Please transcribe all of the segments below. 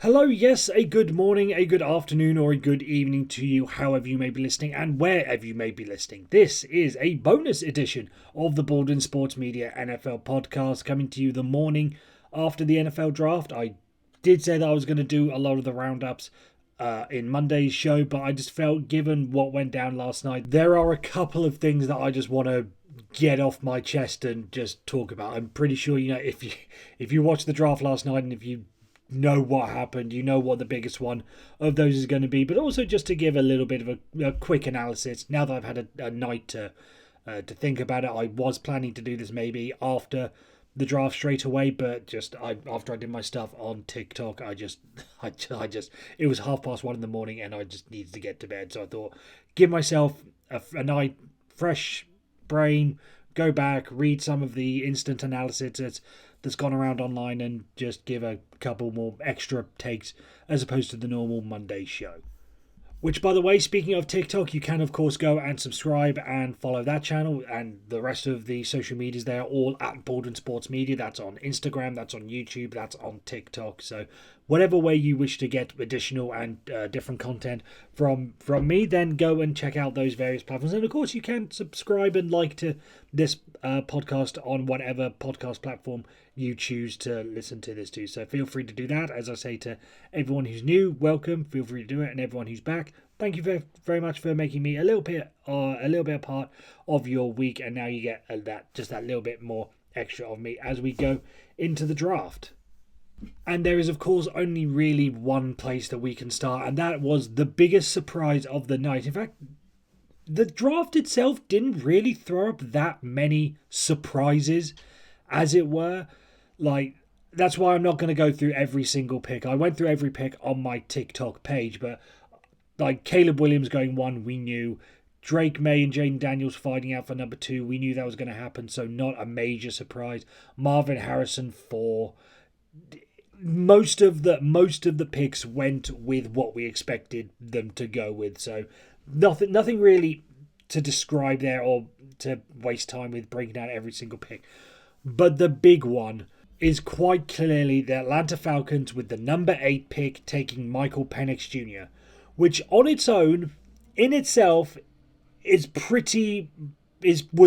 Hello, yes, a good morning, a good afternoon, or a good evening to you, however you may be listening and wherever you may be listening. This is a bonus edition of the Baldwin Sports Media NFL podcast coming to you the morning after the NFL draft. I did say that I was going to do a lot of the roundups in Monday's show, but I just felt, given what went down last night, there are a couple of things that I just want to get off my chest and just talk about. I'm pretty sure, if you watched the draft last night and if you know what happened, you know what the biggest one of those is going to be, but also just to give a little bit of a quick analysis now that I've had a night to think about it. I was planning to do this maybe after the draft straight away, but after I did my stuff on TikTok, I just it was 1:30 in the morning and I just needed to get to bed, so I thought give myself a night, fresh brain, go back, read some of the instant analysis that's gone around online and just give a couple more extra takes as opposed to the normal Monday show. Which, by the way, speaking of TikTok, you can, of course, go and subscribe and follow that channel. And the rest of the social medias, they are all at Baldwin Sports Media. That's on Instagram, that's on YouTube, that's on TikTok. So whatever way you wish to get additional and different content from me, then go and check out those various platforms. And, of course, you can subscribe and like to this podcast on whatever podcast platform you choose to listen to this to. So feel free to do that. As I say to everyone who's new, welcome. Feel free to do it. And everyone who's back, thank you very, very much for making me a little bit a part of your week. And now you get that little bit more extra of me as we go into the draft. And there is, of course, only really one place that we can start, and that was the biggest surprise of the night. In fact, the draft itself didn't really throw up that many surprises, as it were. Like, that's why I'm not going to go through every single pick. I went through every pick on my TikTok page, but like Caleb Williams going 1, we knew. Drake May and Jaden Daniels fighting out for number 2, we knew that was going to happen, so not a major surprise. Marvin Harrison 4. Most of the picks went with what we expected them to go with, so nothing really to describe there or to waste time with breaking down every single pick. But the big one is quite clearly the Atlanta Falcons with the number 8 pick taking Michael Penix Jr., which on its own, in itself, was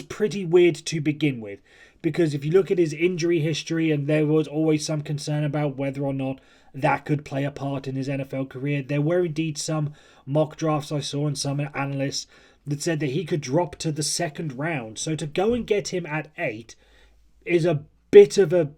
pretty weird to begin with. Because if you look at his injury history, and there was always some concern about whether or not that could play a part in his NFL career, there were indeed some mock drafts I saw and some analysts that said that he could drop to the second round. So to go and get him at 8 is a bit of a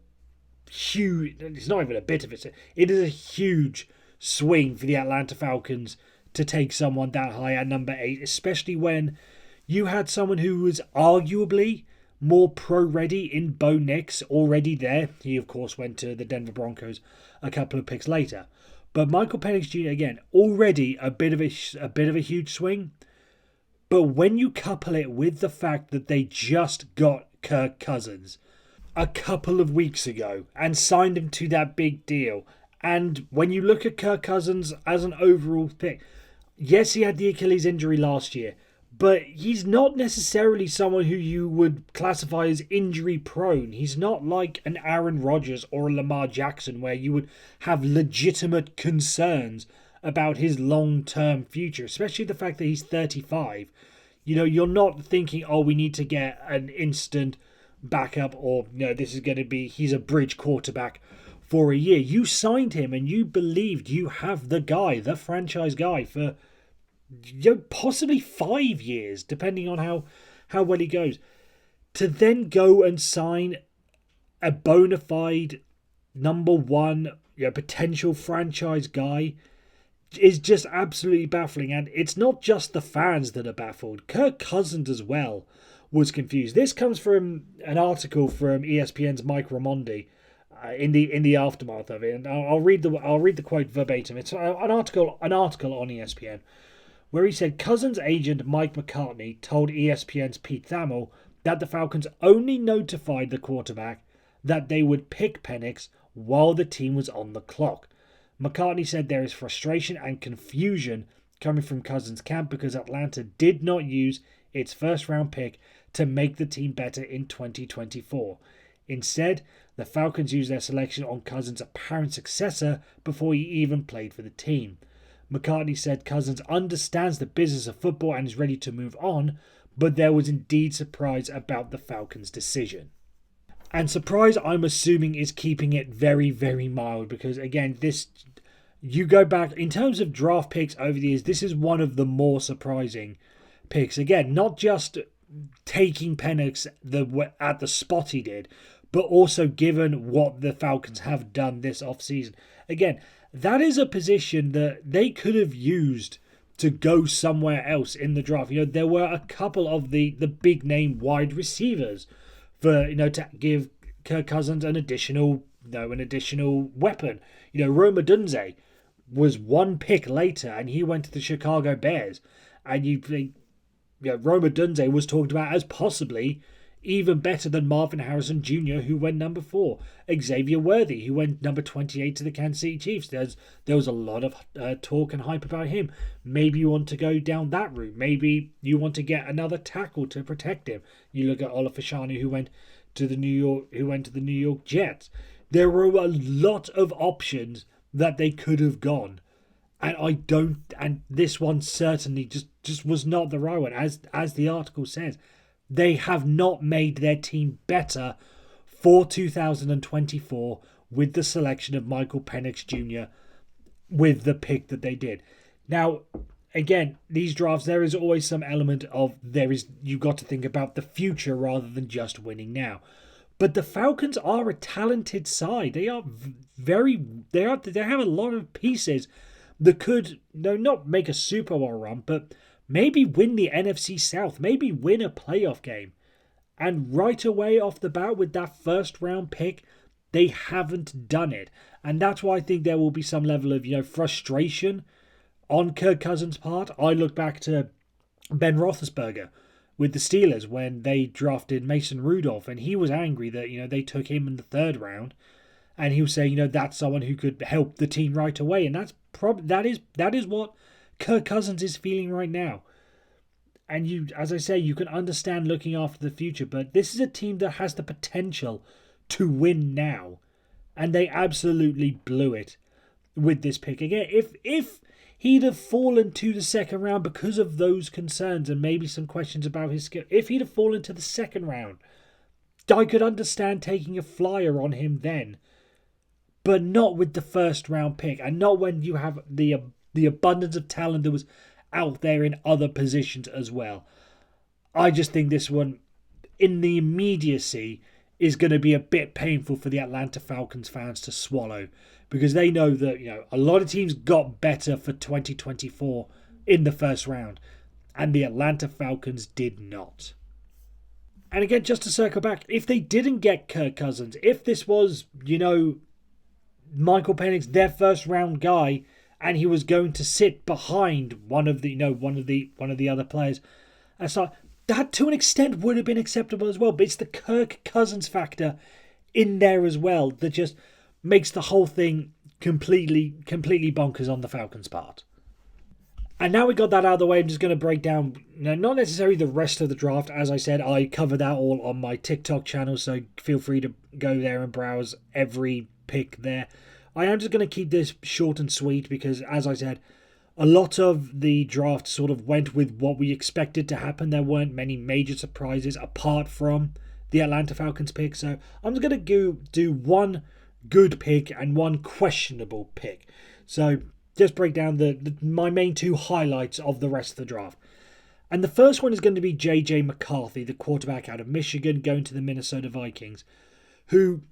huge... It's not even a bit of it. It is a huge swing for the Atlanta Falcons to take someone that high at number 8, especially when you had someone who was arguably more pro-ready in Bo Nix already there. He, of course, went to the Denver Broncos a couple of picks later. But Michael Penix Jr., again, already a bit of a huge swing. But when you couple it with the fact that they just got Kirk Cousins a couple of weeks ago and signed him to that big deal, and when you look at Kirk Cousins as an overall pick, yes, he had the Achilles injury last year, but he's not necessarily someone who you would classify as injury prone. He's not like an Aaron Rodgers or a Lamar Jackson where you would have legitimate concerns about his long-term future, especially the fact that he's 35. You're not thinking, oh, we need to get an instant backup, or this is going to be, he's a bridge quarterback for a year. You signed him and you believed you have the guy, the franchise guy, for possibly 5 years, depending on how well he goes. To then go and sign a bona fide number 1 potential franchise guy is just absolutely baffling. And it's not just the fans that are baffled. Kirk Cousins as well was confused. This comes from an article from ESPN's Mike Raimondi in the aftermath of it, and I'll read the quote verbatim. It's an article on ESPN, where he said Cousins' agent Mike McCartney told ESPN's Pete Thamel that the Falcons only notified the quarterback that they would pick Penix while the team was on the clock. McCartney said there is frustration and confusion coming from Cousins' camp because Atlanta did not use its first-round pick to make the team better in 2024. Instead, the Falcons used their selection on Cousins' apparent successor before he even played for the team. McCartney said Cousins understands the business of football and is ready to move on, but there was indeed surprise about the Falcons' decision. And surprise, I'm assuming, is keeping it very, very mild because, again, you go back, in terms of draft picks over the years, this is one of the more surprising picks. Again, not just taking Penix at the spot he did, but also given what the Falcons have done this offseason. Again, that is a position that they could have used to go somewhere else in the draft. There were a couple of the big name wide receivers for, to give Kirk Cousins an additional weapon. Rome Odunze was one pick later and he went to the Chicago Bears. And you think, Rome Odunze was talked about as possibly even better than Marvin Harrison Jr., who went number 4. Xavier Worthy, who went number 28 to the Kansas City Chiefs. There was a lot of talk and hype about him. Maybe you want to go down that route. Maybe you want to get another tackle to protect him. You look at Olaf Fashanu, who went to the New York Jets. There were a lot of options that they could have gone. And this one certainly just was not the right one. As the article says, they have not made their team better for 2024 with the selection of Michael Penix Jr. with the pick that they did. Now, again, these drafts, there is always some element of you've got to think about the future rather than just winning now. But the Falcons are a talented side. They have a lot of pieces that could not make a Super Bowl run, but maybe win the NFC South, maybe win a playoff game. And right away off the bat with that first round pick, they haven't done it. And that's why I think there will be some level of, frustration on Kirk Cousins' part. I look back to Ben Roethlisberger with the Steelers when they drafted Mason Rudolph, and he was angry that, they took him in the 3rd round. And he was saying, that's someone who could help the team right away. And that is what Kirk Cousins is feeling right now. And as I say, you can understand looking after the future, but this is a team that has the potential to win now. And they absolutely blew it with this pick. Again, if he'd have fallen to the 2nd round because of those concerns and maybe some questions about his skill, if he'd have fallen to the 2nd round, I could understand taking a flyer on him then. But not with the 1st round pick, and not when you have the abundance of talent that was out there in other positions as well. I just think this one, in the immediacy, is going to be a bit painful for the Atlanta Falcons fans to swallow, because they know that a lot of teams got better for 2024 in the 1st round, and the Atlanta Falcons did not. And again, just to circle back, if they didn't get Kirk Cousins, if this was, Michael Penix, their 1st round guy, and he was going to sit behind one of the other players, and so that to an extent would have been acceptable as well. But it's the Kirk Cousins factor in there as well that just makes the whole thing completely bonkers on the Falcons' part. And now we got that out of the way, I'm just going to break down, not necessarily the rest of the draft. As I said, I cover that all on my TikTok channel, so feel free to go there and browse every pick there. I am just going to keep this short and sweet because, as I said, a lot of the draft sort of went with what we expected to happen. There weren't many major surprises apart from the Atlanta Falcons pick. So I'm just going to do one good pick and one questionable pick. So just break down my main 2 highlights of the rest of the draft. And the first one is going to be J.J. McCarthy, the quarterback out of Michigan, going to the Minnesota Vikings, who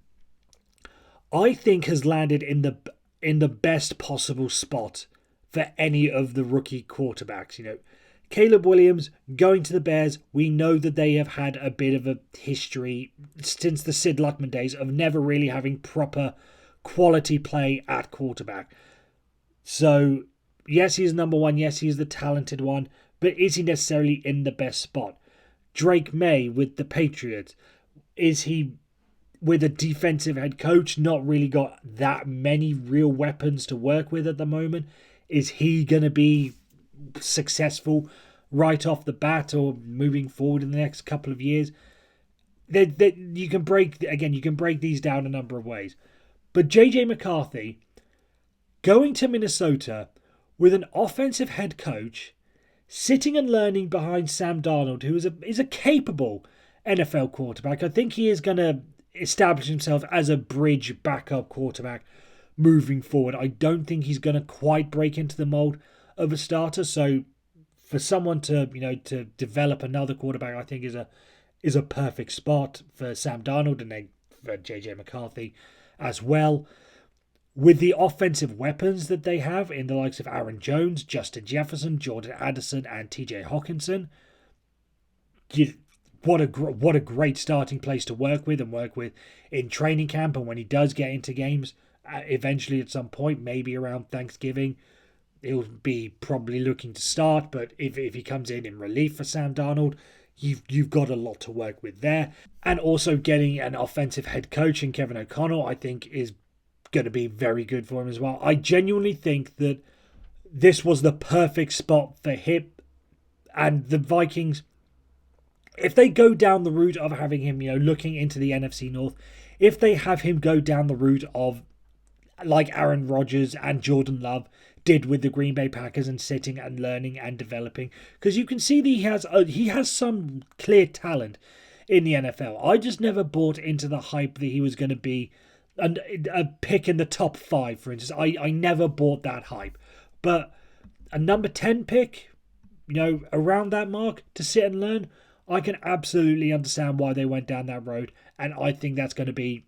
I think has landed in the best possible spot for any of the rookie quarterbacks. Caleb Williams going to the Bears, we know that they have had a bit of a history since the Sid Luckman days of never really having proper quality play at quarterback. So, yes, he's number 1. Yes, he's the talented one. But is he necessarily in the best spot? Drake May with the Patriots. Is he, with a defensive head coach, not really got that many real weapons to work with at the moment? Is he going to be successful right off the bat or moving forward in the next couple of years? you can break these down a number of ways. But JJ McCarthy going to Minnesota with an offensive head coach, sitting and learning behind Sam Darnold, who is a capable NFL quarterback. I think he is going to establish himself as a bridge backup quarterback moving forward. I don't think he's going to quite break into the mold of a starter. So for someone to develop another quarterback, I think is a perfect spot for Sam Darnold and then for JJ McCarthy as well. With the offensive weapons that they have in the likes of Aaron Jones, Justin Jefferson, Jordan Addison, and TJ Hawkinson, what a great starting place to work with in training camp. And when he does get into games, eventually at some point, maybe around Thanksgiving, he'll be probably looking to start. But if he comes in relief for Sam Darnold, you've got a lot to work with there. And also getting an offensive head coach in Kevin O'Connell, I think, is going to be very good for him as well. I genuinely think that this was the perfect spot for him and the Vikings. If they go down the route of having him, looking into the NFC North, if they have him go down the route of like Aaron Rodgers and Jordan Love did with the Green Bay Packers and sitting and learning and developing, because you can see that he has some clear talent in the NFL. I just never bought into the hype that he was going to be a pick in the top 5, for instance. I never bought that hype. But a number 10 pick, around that mark to sit and learn, I can absolutely understand why they went down that road. And I think that's going to be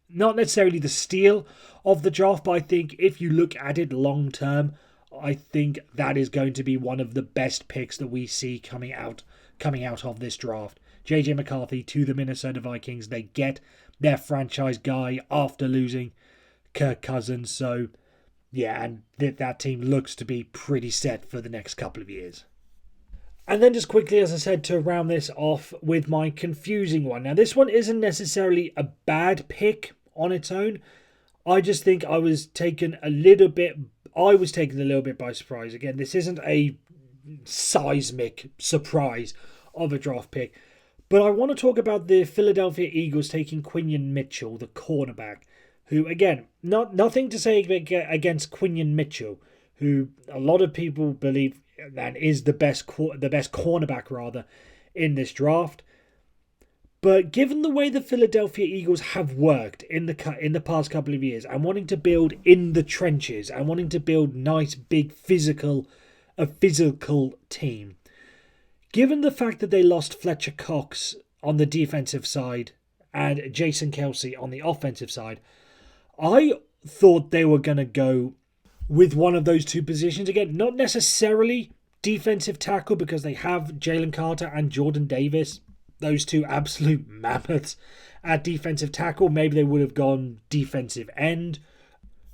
not necessarily the steal of the draft, but I think if you look at it long term, I think that is going to be one of the best picks that we see coming out of this draft. JJ McCarthy to the Minnesota Vikings. They get their franchise guy after losing Kirk Cousins. So, yeah, and that team looks to be pretty set for the next couple of years. And then just quickly, as I said, to round this off with my confusing one. Now, this one isn't necessarily a bad pick on its own. I just think I was taken a little bit by surprise. Again, this isn't a seismic surprise of a draft pick. But I want to talk about the Philadelphia Eagles taking Quinyon Mitchell, the cornerback, who, again, nothing to say against Quinyon Mitchell, who a lot of people believe that is the best cornerback in this draft. But given the way the Philadelphia Eagles have worked in the past couple of years and wanting to build in the trenches and wanting to build nice, big, physical team, given the fact that they lost Fletcher Cox on the defensive side and Jason Kelsey on the offensive side, I thought they were going to go with one of those two positions. Again, not necessarily defensive tackle because they have Jalen Carter and Jordan Davis, those two absolute mammoths at defensive tackle. Maybe they would have gone defensive end,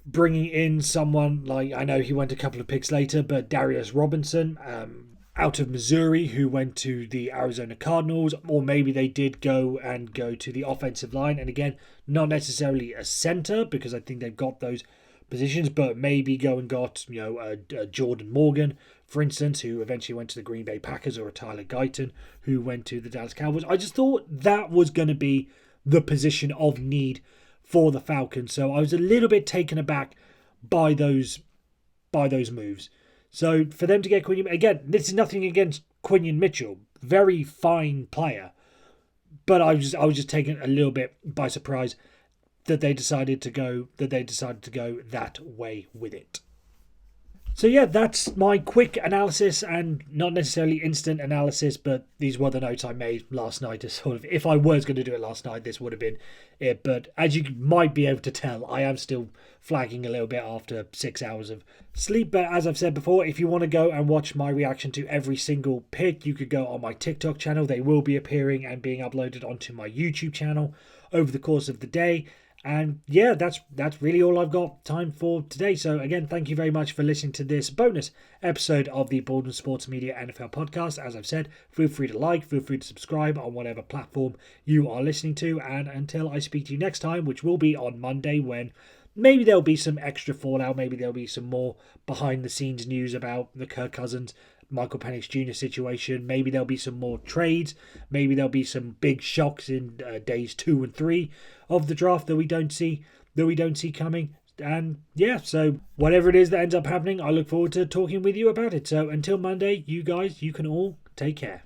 bringing in someone like, I know he went a couple of picks later, but Darius Robinson, out of Missouri, who went to the Arizona Cardinals, or maybe they did go to the offensive line. And again, not necessarily a center because I think they've got those positions, but maybe go and got a Jordan Morgan, for instance, who eventually went to the Green Bay Packers, or a Tyler Guyton, who went to the Dallas Cowboys. I just thought that was going to be the position of need for the Falcons. So I was a little bit taken aback by those moves. So for them to get Quinyon, again, this is nothing against Quinyon Mitchell, very fine player, but I was just taken a little bit by surprise that they decided to go that way with it. So yeah, that's my quick analysis, and not necessarily instant analysis, but these were the notes I made last night. To sort of, if I was going to do it last night, this would have been it. But as you might be able to tell, I am still flagging a little bit after 6 hours of sleep. But as I've said before, if you want to go and watch my reaction to every single pick, you could go on my TikTok channel. They will be appearing and being uploaded onto my YouTube channel over the course of the day. And yeah, that's really all I've got time for today. So again, thank you very much for listening to this bonus episode of the Baldwin Sports Media NFL podcast. As I've said, feel free to feel free to subscribe on whatever platform you are listening to. And until I speak to you next time, which will be on Monday when maybe there'll be some extra fallout. Maybe there'll be some more behind-the-scenes news about the Kirk Cousins, Michael Penix Jr. situation. Maybe there'll be some more trades. Maybe there'll be some big shocks in days 2 and 3 of the draft that we don't see coming. And yeah, so whatever it is that ends up happening, I look forward to talking with you about it. So until Monday, you guys, you can all take care.